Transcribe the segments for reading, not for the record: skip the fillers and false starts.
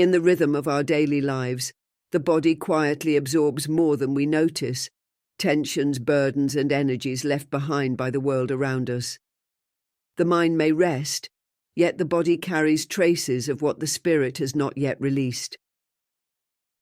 In the rhythm of our daily lives, the body quietly absorbs more than we notice, tensions, burdens, and energies left behind by the world around us. The mind may rest, yet the body carries traces of what the spirit has not yet released.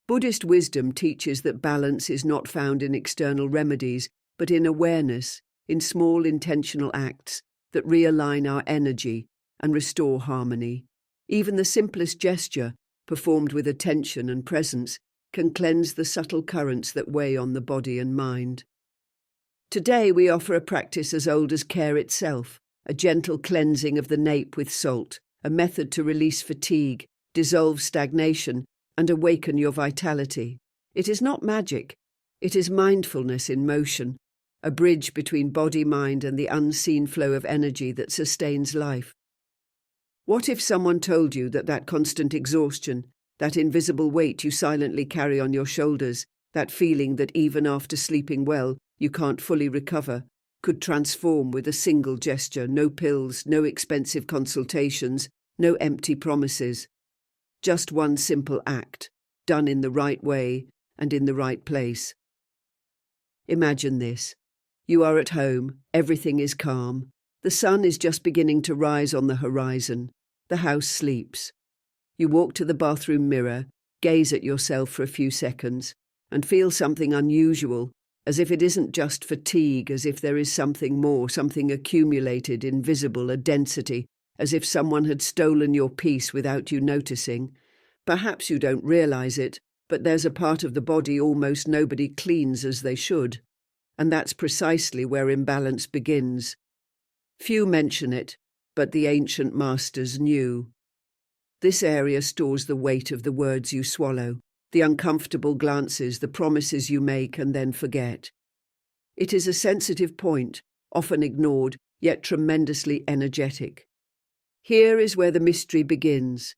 Buddhist wisdom teaches that balance is not found in external remedies, but in awareness, in small intentional acts that realign our energy and restore harmony. Even the simplest gesture, performed with attention and presence, can cleanse the subtle currents that weigh on the body and mind. Today we offer a practice as old as care itself, a gentle cleansing of the nape with salt, a method to release fatigue, dissolve stagnation, and awaken your vitality. It is not magic, it is mindfulness in motion, a bridge between body, mind, and the unseen flow of energy that sustains life. What if someone told you that constant exhaustion, that invisible weight you silently carry on your shoulders, that feeling that even after sleeping well, you can't fully recover, could transform with a single gesture? No pills, no expensive consultations, no empty promises. Just one simple act, done in the right way and in the right place. Imagine this. You are at home, everything is calm. The sun is just beginning to rise on the horizon. The house sleeps. You walk to the bathroom mirror, gaze at yourself for a few seconds, and feel something unusual, as if it isn't just fatigue, as if there is something more, something accumulated, invisible, a density, as if someone had stolen your peace without you noticing. Perhaps you don't realize it, but there's a part of the body almost nobody cleans as they should. And that's precisely where imbalance begins. Few mention it, but the ancient masters knew. This area stores the weight of the words you swallow, the uncomfortable glances, the promises you make and then forget. It is a sensitive point, often ignored, yet tremendously energetic. Here is where the mystery begins.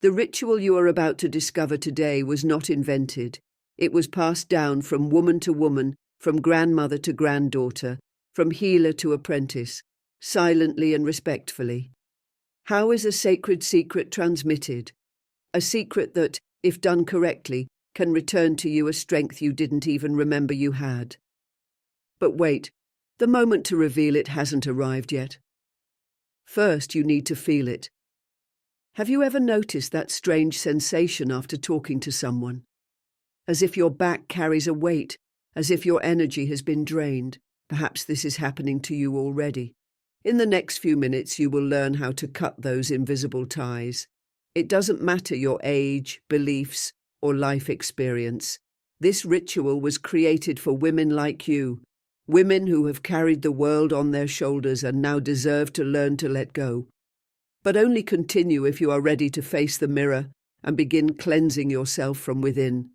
The ritual you are about to discover today was not invented. It was passed down from woman to woman, from grandmother to granddaughter, from healer to apprentice, silently and respectfully. How is a sacred secret transmitted? A secret that, if done correctly, can return to you a strength you didn't even remember you had. But wait, the moment to reveal it hasn't arrived yet. First, you need to feel it. Have you ever noticed that strange sensation after talking to someone? As if your back carries a weight, as if your energy has been drained. Perhaps this is happening to you already. In the next few minutes, you will learn how to cut those invisible ties. It doesn't matter your age, beliefs, or life experience. This ritual was created for women like you, women who have carried the world on their shoulders and now deserve to learn to let go. But only continue if you are ready to face the mirror and begin cleansing yourself from within.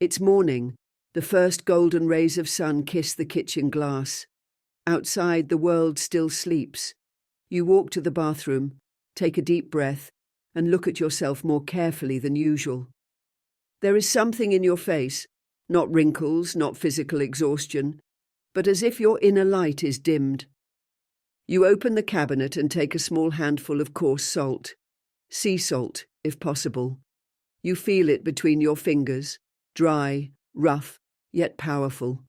It's morning. The first golden rays of sun kiss the kitchen glass. Outside, the world still sleeps. You walk to the bathroom, take a deep breath, and look at yourself more carefully than usual. There is something in your face, not wrinkles, not physical exhaustion, but as if your inner light is dimmed. You open the cabinet and take a small handful of coarse salt, sea salt, if possible. You feel it between your fingers, dry, rough, yet powerful.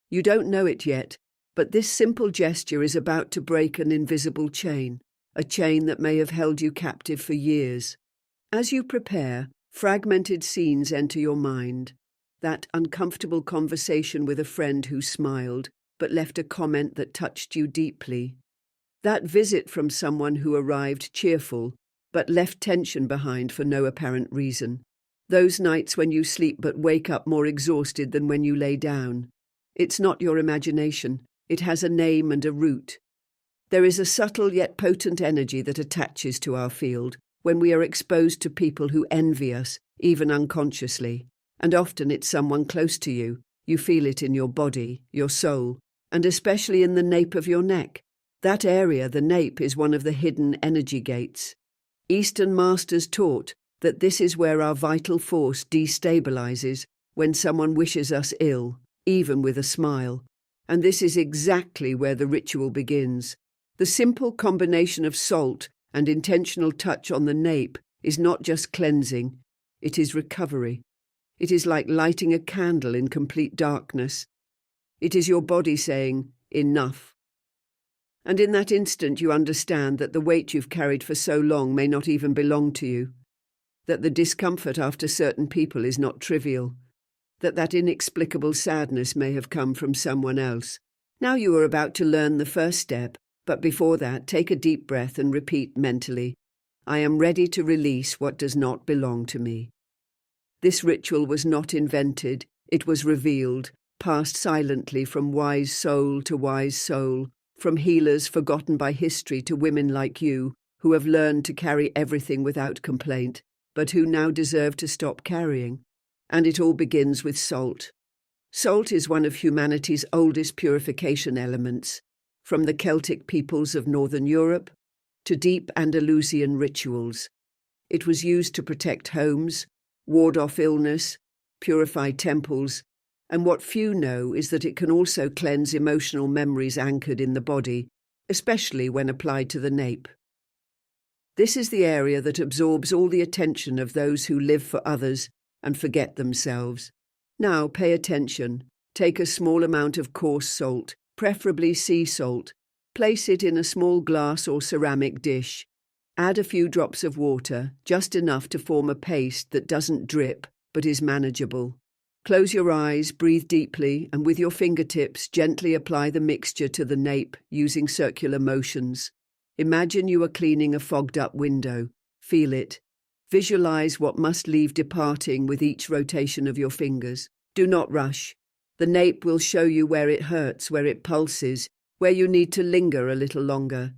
You don't know it yet, but this simple gesture is about to break an invisible chain, a chain that may have held you captive for years. As you prepare, fragmented scenes enter your mind. That uncomfortable conversation with a friend who smiled, but left a comment that touched you deeply. That visit from someone who arrived cheerful, but left tension behind for no apparent reason. Those nights when you sleep but wake up more exhausted than when you lay down. It's not your imagination. It has a name and a root. There is a subtle yet potent energy that attaches to our field when we are exposed to people who envy us, even unconsciously. And often it's someone close to you. You feel it in your body, your soul, and especially in the nape of your neck. That area, the nape, is one of the hidden energy gates. Eastern masters taught that this is where our vital force destabilizes when someone wishes us ill, even with a smile. And this is exactly where the ritual begins. The simple combination of salt and intentional touch on the nape is not just cleansing, it is recovery. It is like lighting a candle in complete darkness. It is your body saying, enough. And in that instant you understand that the weight you've carried for so long may not even belong to you, that the discomfort after certain people is not trivial, that inexplicable sadness may have come from someone else. Now you are about to learn the first step, but before that, take a deep breath and repeat mentally, I am ready to release what does not belong to me. This ritual was not invented, it was revealed, passed silently from wise soul to wise soul, from healers forgotten by history to women like you, who have learned to carry everything without complaint, but who now deserve to stop carrying. And it all begins with salt. Salt is one of humanity's oldest purification elements, from the Celtic peoples of Northern Europe to deep Andalusian rituals. It was used to protect homes, ward off illness, purify temples, and what few know is that it can also cleanse emotional memories anchored in the body, especially when applied to the nape. This is the area that absorbs all the attention of those who live for others and forget themselves. Now pay attention. Take a small amount of coarse salt, preferably sea salt. Place it in a small glass or ceramic dish. Add a few drops of water, just enough to form a paste that doesn't drip but is manageable. Close your eyes, breathe deeply, and with your fingertips gently apply the mixture to the nape using circular motions. Imagine you are cleaning a fogged-up window. Feel it. Visualize what must leave departing with each rotation of your fingers. Do not rush. The nape will show you where it hurts, where it pulses, where you need to linger a little longer.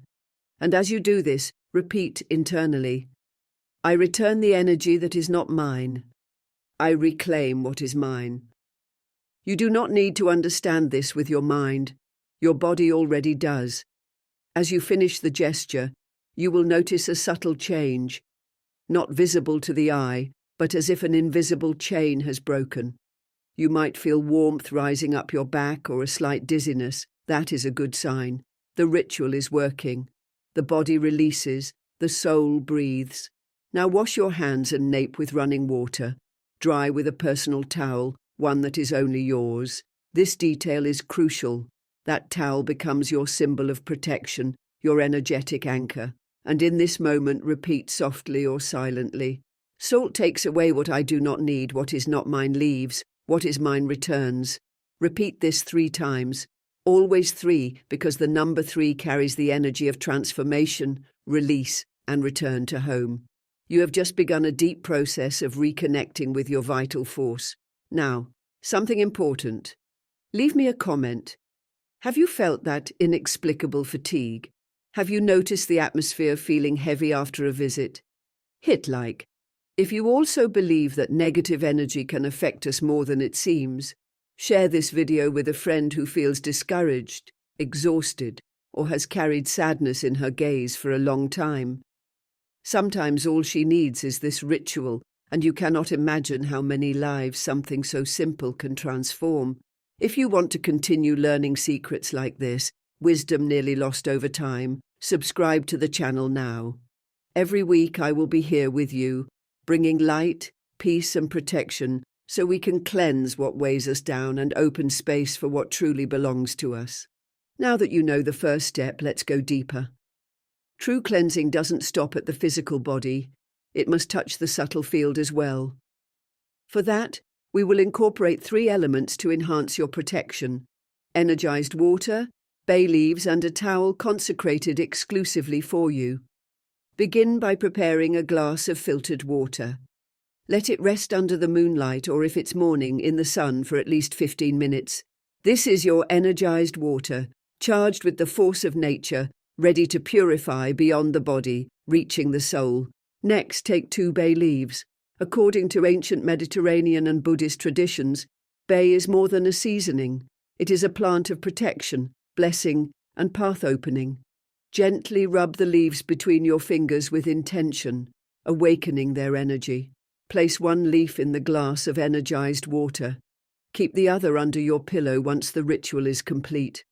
And as you do this, repeat internally, I return the energy that is not mine. I reclaim what is mine. You do not need to understand this with your mind. Your body already does. As you finish the gesture, you will notice a subtle change, not visible to the eye, but as if an invisible chain has broken. You might feel warmth rising up your back or a slight dizziness. That is a good sign. The ritual is working. The body releases, the soul breathes. Now wash your hands and nape with running water. Dry with a personal towel, one that is only yours. This detail is crucial. That towel becomes your symbol of protection, your energetic anchor. And in this moment, repeat softly or silently. Salt takes away what I do not need, what is not mine leaves, what is mine returns. Repeat this 3 times. Always 3, because the number 3 carries the energy of transformation, release, and return to home. You have just begun a deep process of reconnecting with your vital force. Now, something important. Leave me a comment. Have you felt that inexplicable fatigue? Have you noticed the atmosphere feeling heavy after a visit? Hit like. If you also believe that negative energy can affect us more than it seems, share this video with a friend who feels discouraged, exhausted, or has carried sadness in her gaze for a long time. Sometimes all she needs is this ritual, and you cannot imagine how many lives something so simple can transform. If you want to continue learning secrets like this, wisdom nearly lost over time, subscribe to the channel now. Every week I will be here with you, bringing light, peace and protection so we can cleanse what weighs us down and open space for what truly belongs to us. Now that you know the first step, let's go deeper. True cleansing doesn't stop at the physical body. It must touch the subtle field as well. For that, we will incorporate 3 elements to enhance your protection: energized water, bay leaves, and a towel consecrated exclusively for you. Begin by preparing a glass of filtered water. Let it rest under the moonlight, or if it's morning, in the sun for at least 15 minutes. This is your energized water, charged with the force of nature, ready to purify beyond the body, reaching the soul. Next, take 2 bay leaves. According to ancient Mediterranean and Buddhist traditions, bay is more than a seasoning. It is a plant of protection, blessing, and path opening. Gently rub the leaves between your fingers with intention, awakening their energy. Place 1 leaf in the glass of energized water. Keep the other under your pillow once the ritual is complete.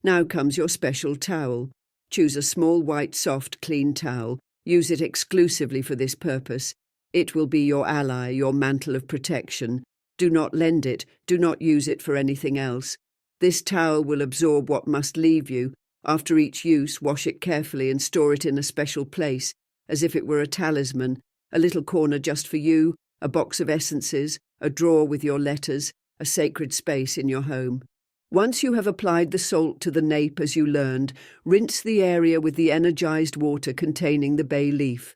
Now comes your special towel. Choose a small, white, soft, clean towel, Use it exclusively for this purpose. It will be your ally, your mantle of protection. Do not lend it, do not use it for anything else. This towel will absorb what must leave you. After each use, wash it carefully and store it in a special place, as if it were a talisman, a little corner just for you, a box of essences, a drawer with your letters, a sacred space in your home. Once you have applied the salt to the nape as you learned, rinse the area with the energized water containing the bay leaf.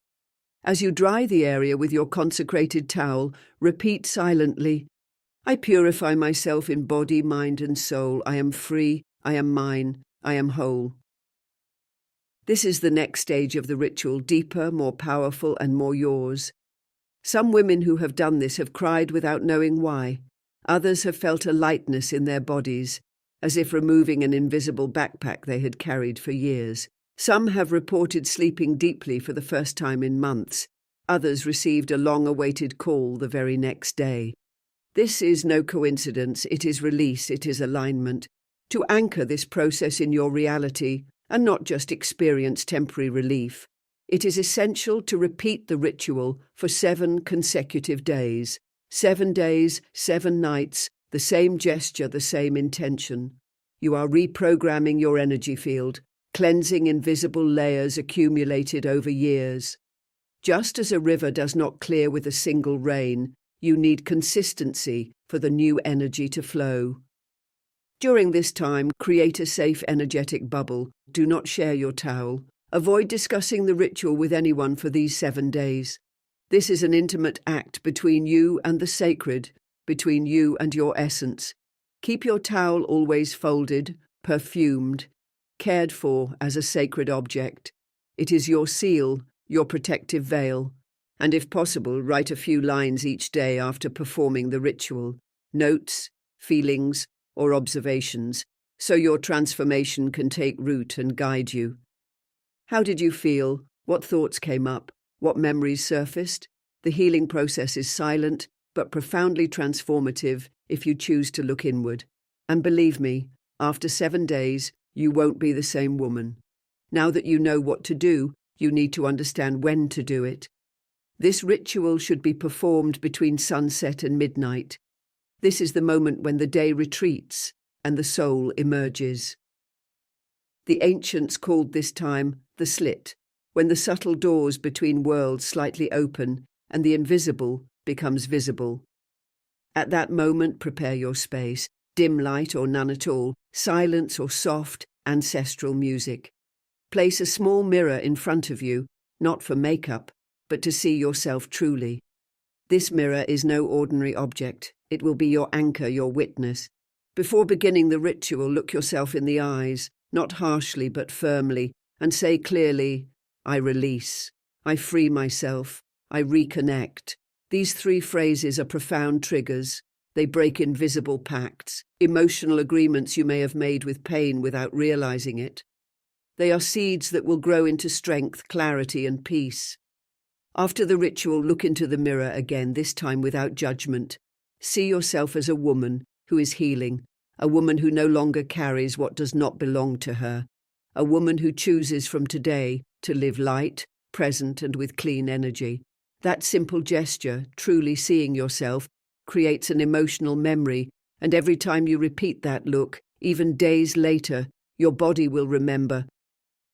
As you dry the area with your consecrated towel, repeat silently, I purify myself in body, mind and soul. I am free, I am mine, I am whole. This is the next stage of the ritual, deeper, more powerful and more yours. Some women who have done this have cried without knowing why. Others have felt a lightness in their bodies, as if removing an invisible backpack they had carried for years. Some have reported sleeping deeply for the first time in months. Others received a long-awaited call the very next day. This is no coincidence, it is release, it is alignment. To anchor this process in your reality, and not just experience temporary relief, it is essential to repeat the ritual for 7 consecutive days. 7 days, 7 nights, the same gesture, the same intention. You are reprogramming your energy field, cleansing invisible layers accumulated over years. Just as a river does not clear with a single rain, you need consistency for the new energy to flow. During this time, create a safe energetic bubble. Do not share your towel. Avoid discussing the ritual with anyone for these 7 days. This is an intimate act between you and the sacred, between you and your essence. Keep your towel always folded, perfumed, cared for as a sacred object. It is your seal, your protective veil. And if possible, write a few lines each day after performing the ritual, notes, feelings, or observations, so your transformation can take root and guide you. How did you feel? What thoughts came up? What memories surfaced? The healing process is silent, but profoundly transformative if you choose to look inward. And believe me, after 7 days, you won't be the same woman. Now that you know what to do, you need to understand when to do it. This ritual should be performed between sunset and midnight. This is the moment when the day retreats and the soul emerges. The ancients called this time the slit, when the subtle doors between worlds slightly open and the invisible becomes visible. At that moment, prepare your space, dim light or none at all, silence or soft, ancestral music. Place a small mirror in front of you, not for makeup, but to see yourself truly. This mirror is no ordinary object. It will be your anchor, your witness. Before beginning the ritual, look yourself in the eyes, not harshly but firmly, and say clearly, I release, I free myself, I reconnect. These 3 phrases are profound triggers. They break invisible pacts, emotional agreements you may have made with pain without realizing it. They are seeds that will grow into strength, clarity, and peace. After the ritual, look into the mirror again, this time without judgment. See yourself as a woman who is healing, a woman who no longer carries what does not belong to her, a woman who chooses from today to live light, present, and with clean energy. That simple gesture, truly seeing yourself, creates an emotional memory, and every time you repeat that look, even days later, your body will remember,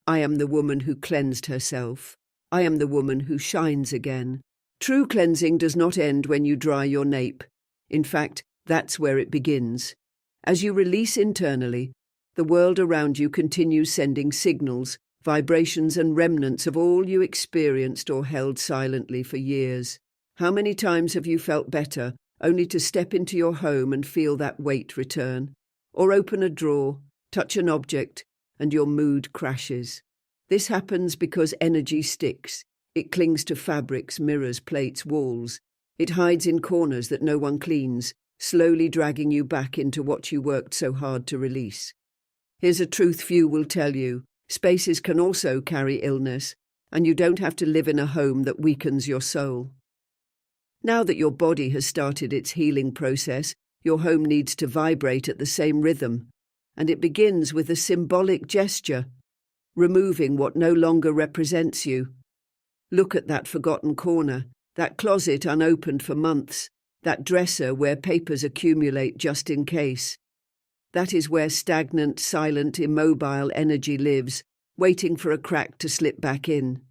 I am the woman who cleansed herself. I am the woman who shines again. True cleansing does not end when you dry your nape. In fact, that's where it begins. As you release internally, the world around you continues sending signals, vibrations and remnants of all you experienced or held silently for years. How many times have you felt better, only to step into your home and feel that weight return? Or open a drawer, touch an object, and your mood crashes. This happens because energy sticks. It clings to fabrics, mirrors, plates, walls. It hides in corners that no one cleans, slowly dragging you back into what you worked so hard to release. Here's a truth few will tell you. Spaces can also carry illness, and you don't have to live in a home that weakens your soul. Now that your body has started its healing process, your home needs to vibrate at the same rhythm, and it begins with a symbolic gesture, removing what no longer represents you. Look at that forgotten corner, that closet unopened for months, that dresser where papers accumulate just in case. That is where stagnant, silent, immobile energy lives, waiting for a crack to slip back in.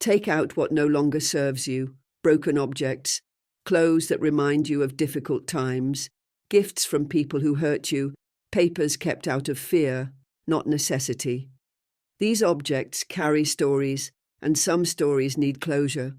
Take out what no longer serves you, broken objects, clothes that remind you of difficult times, gifts from people who hurt you, papers kept out of fear, not necessity. These objects carry stories, and some stories need closure.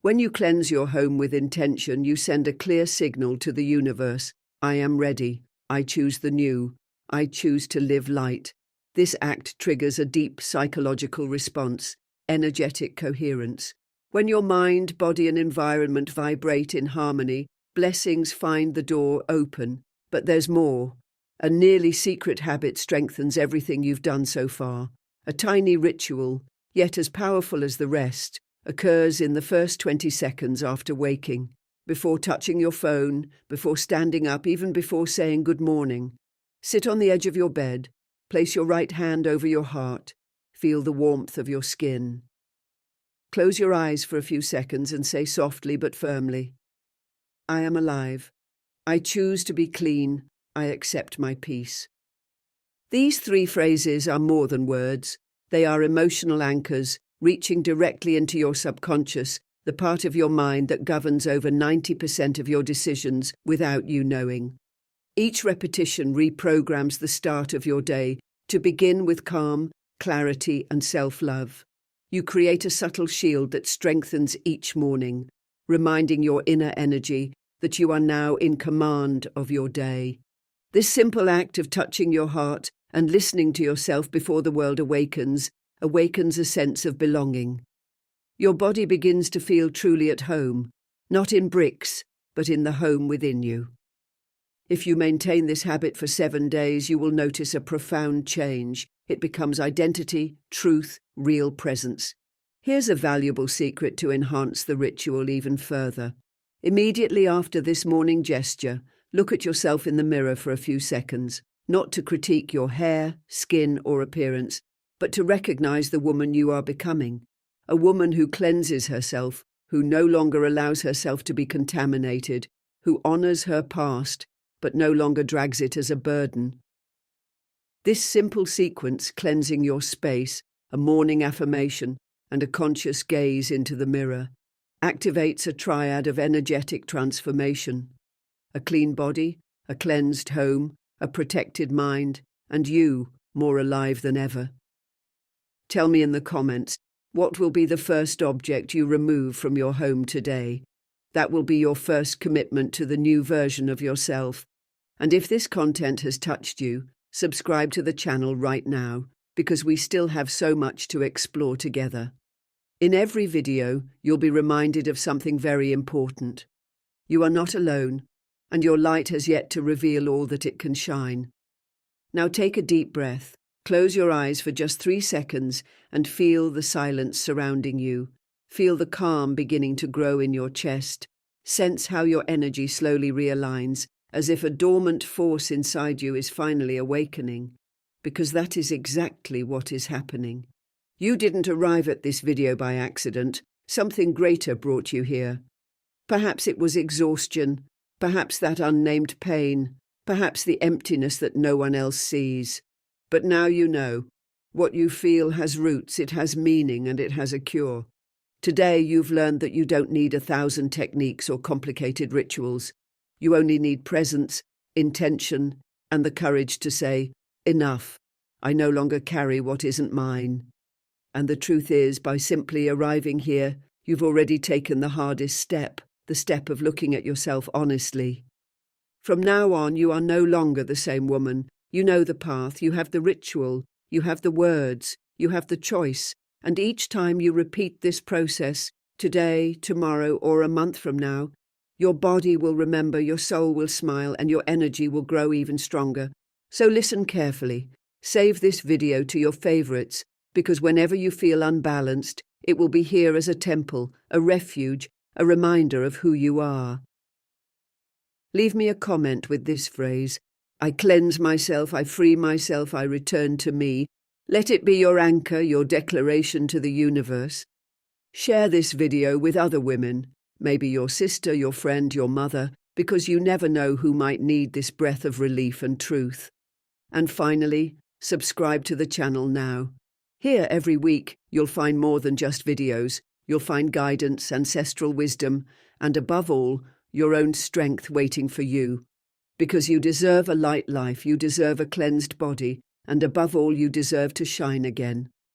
When you cleanse your home with intention, you send a clear signal to the universe. I am ready. I choose the new. I choose to live light. This act triggers a deep psychological response, energetic coherence. When your mind, body, and environment vibrate in harmony, blessings find the door open. But there's more. A nearly secret habit strengthens everything you've done so far. A tiny ritual, yet as powerful as the rest, occurs in the first 20 seconds after waking, before touching your phone, before standing up, even before saying good morning. Sit on the edge of your bed, place your right hand over your heart, feel the warmth of your skin. Close your eyes for a few seconds and say softly but firmly, I am alive. I choose to be clean. I accept my peace. These 3 phrases are more than words. They are emotional anchors, reaching directly into your subconscious, the part of your mind that governs over 90% of your decisions without you knowing. Each repetition reprograms the start of your day to begin with calm, clarity, and self-love. You create a subtle shield that strengthens each morning, reminding your inner energy that you are now in command of your day. This simple act of touching your heart and listening to yourself before the world awakens a sense of belonging. Your body begins to feel truly at home, not in bricks, but in the home within you. If you maintain this habit for 7 days, you will notice a profound change. It becomes identity, truth, real presence. Here's a valuable secret to enhance the ritual even further. Immediately after this morning gesture, look at yourself in the mirror for a few seconds, not to critique your hair, skin, or appearance, but to recognize the woman you are becoming. A woman who cleanses herself, who no longer allows herself to be contaminated, who honors her past, but no longer drags it as a burden. This simple sequence, cleansing your space, a morning affirmation, and a conscious gaze into the mirror, activates a triad of energetic transformation. A clean body, a cleansed home, a protected mind, and you, more alive than ever. Tell me in the comments, what will be the first object you remove from your home today? That will be your first commitment to the new version of yourself. And if this content has touched you, subscribe to the channel right now, because we still have so much to explore together. In every video, you'll be reminded of something very important. You are not alone, and your light has yet to reveal all that it can shine. Now take a deep breath, close your eyes for just 3 seconds, and feel the silence surrounding you. Feel the calm beginning to grow in your chest. Sense how your energy slowly realigns, as if a dormant force inside you is finally awakening, because that is exactly what is happening. You didn't arrive at this video by accident. Something greater brought you here. Perhaps it was exhaustion, perhaps that unnamed pain, perhaps the emptiness that no one else sees. But now you know. What you feel has roots, it has meaning, and it has a cure. Today you've learned that you don't need 1,000 techniques or complicated rituals. You only need presence, intention, and the courage to say, enough. I no longer carry what isn't mine. And the truth is, by simply arriving here, you've already taken the hardest step, the step of looking at yourself honestly. From now on, you are no longer the same woman. You know the path, you have the ritual, you have the words, you have the choice, and each time you repeat this process, today, tomorrow, or a month from now, your body will remember, your soul will smile, and your energy will grow even stronger. So listen carefully. Save this video to your favorites, because whenever you feel unbalanced, it will be here as a temple, a refuge, a reminder of who you are. Leave me a comment with this phrase: I cleanse myself, I free myself, I return to me. Let it be your anchor, your declaration to the universe. Share this video with other women, maybe your sister, your friend, your mother, because you never know who might need this breath of relief and truth. And finally, subscribe to the channel now. Here every week, you'll find more than just videos. You'll find guidance, ancestral wisdom, and above all, your own strength waiting for you. Because you deserve a light life, you deserve a cleansed body, and above all, you deserve to shine again.